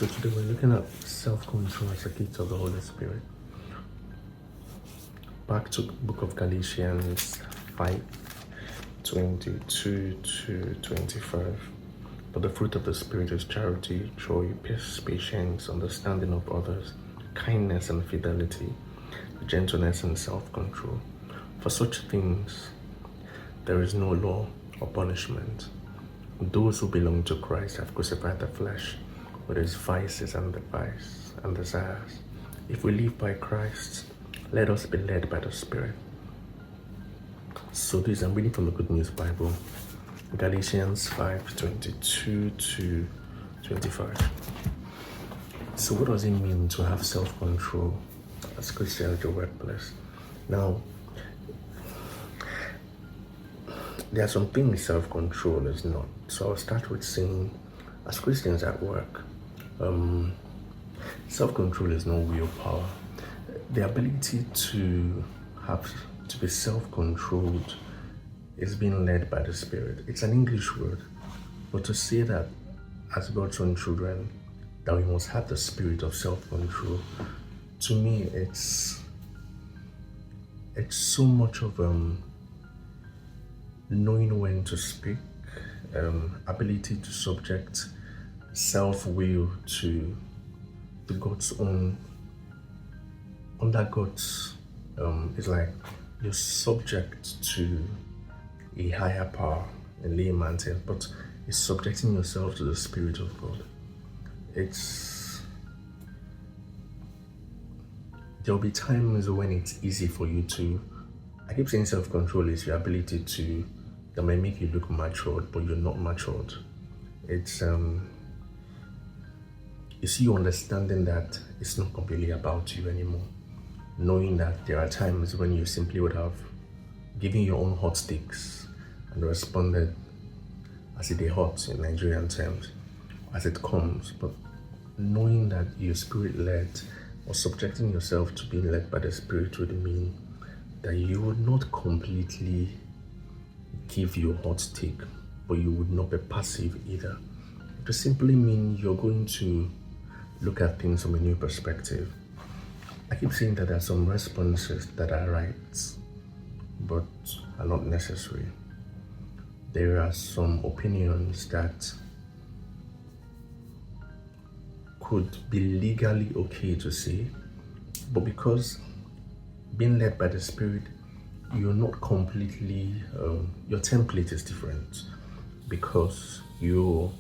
So today we're looking at self-control as a gift of the Holy Spirit. Back to book of Galatians 5:22 to 25. But the fruit of the Spirit is charity, joy, peace, patience, understanding of others, kindness and fidelity, gentleness and self-control. For such things there is no law or punishment. Those who belong to Christ have crucified the flesh with its vices and desires. If we live by Christ, let us be led by the Spirit. So this, I'm reading from the Good News Bible, Galatians 5:22 to 25. So what does it mean to have self-control as Christians at your workplace? Now, there are some things self-control is not. So I'll start with saying, as Christians at work, self-control is not willpower. The ability to be self-controlled is being led by the Spirit. It's an English word, but to say that as God's own children, that we must have the spirit of self-control, to me, it's so much of knowing when to speak, ability to subject self-will to God's own, under God's, it's like you're subject to a higher power, in layman terms, but it's subjecting yourself to the Spirit of God. There'll be times when it's easy for you to, I keep saying self-control is your ability to, that may make you look matured, but you're not matured. It's you understanding that it's not completely about you anymore. Knowing that there are times when you simply would have given your own hot sticks and responded as it is hot in Nigerian terms, as it comes, but knowing that you're spirit-led or subjecting yourself to being led by the Spirit would mean that you would not completely give your hot stick, but you would not be passive either. It would simply mean you're going to look at things from a new perspective. I keep saying that there are some responses that are right, but are not necessary. There are some opinions that could be legally okay to say, but because being led by the Spirit, you're not completely, your template is different, because you're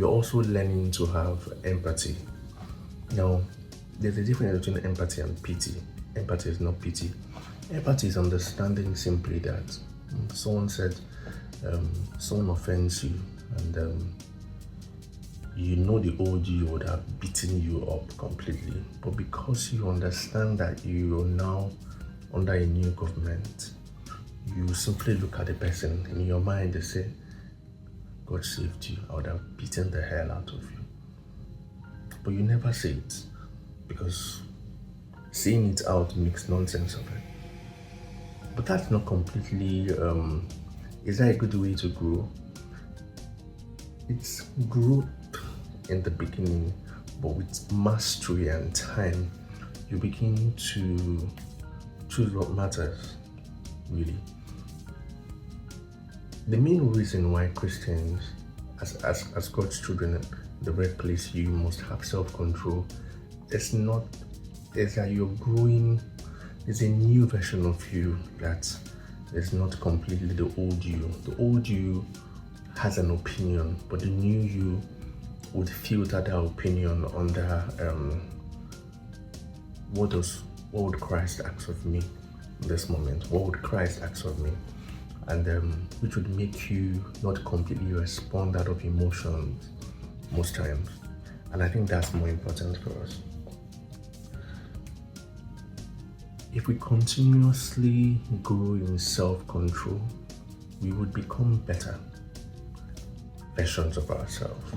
also learning to have empathy. Now, there's a difference between empathy and pity. Empathy is not pity. Empathy is understanding simply that someone said, someone offends you, and you know the old you would have beaten you up completely, but because you understand that you are now under a new government, you simply look at the person in your mind and say, God saved you, I would have beaten the hell out of you. But you never say it, because saying it out makes nonsense of it. But that's not completely, is that a good way to grow? It's growth in the beginning, but with mastery and time, you begin to choose what matters, really. The main reason why Christians, as God's children, the right place, you must have self-control, is that you're growing. There's a new version of you that is not completely the old you. The old you has an opinion, but the new you would filter that opinion under what would Christ ask of me in this moment? What would Christ ask of me? And which would make you not completely respond out of emotions most times. And I think that's more important for us. If we continuously grow in self-control, we would become better versions of ourselves.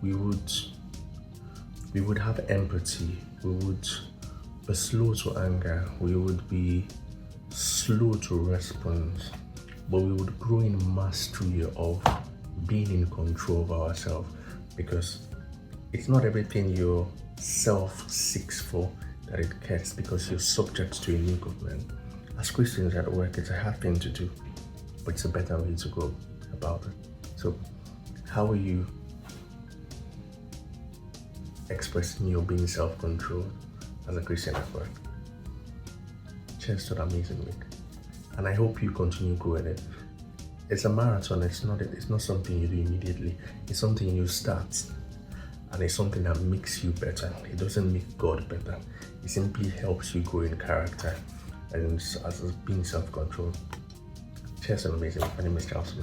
We would have empathy. We would be slow to anger. We would be slow to respond. But we would grow in mastery of being in control of ourselves, because It's not everything your self seeks for that it gets because you're subject to a new government. As Christians at work, it's a hard thing to do, but it's a better way to go about it. So, how are you expressing your being self-controlled as a Christian at work? Cheers to the amazing week, and I hope you continue growing it. It's a marathon. It's not something you do immediately. It's something you start, and it's something that makes you better. It doesn't make God better. It simply helps you grow in character and as being self-controlled. Cheers and amazing. My name is Charles.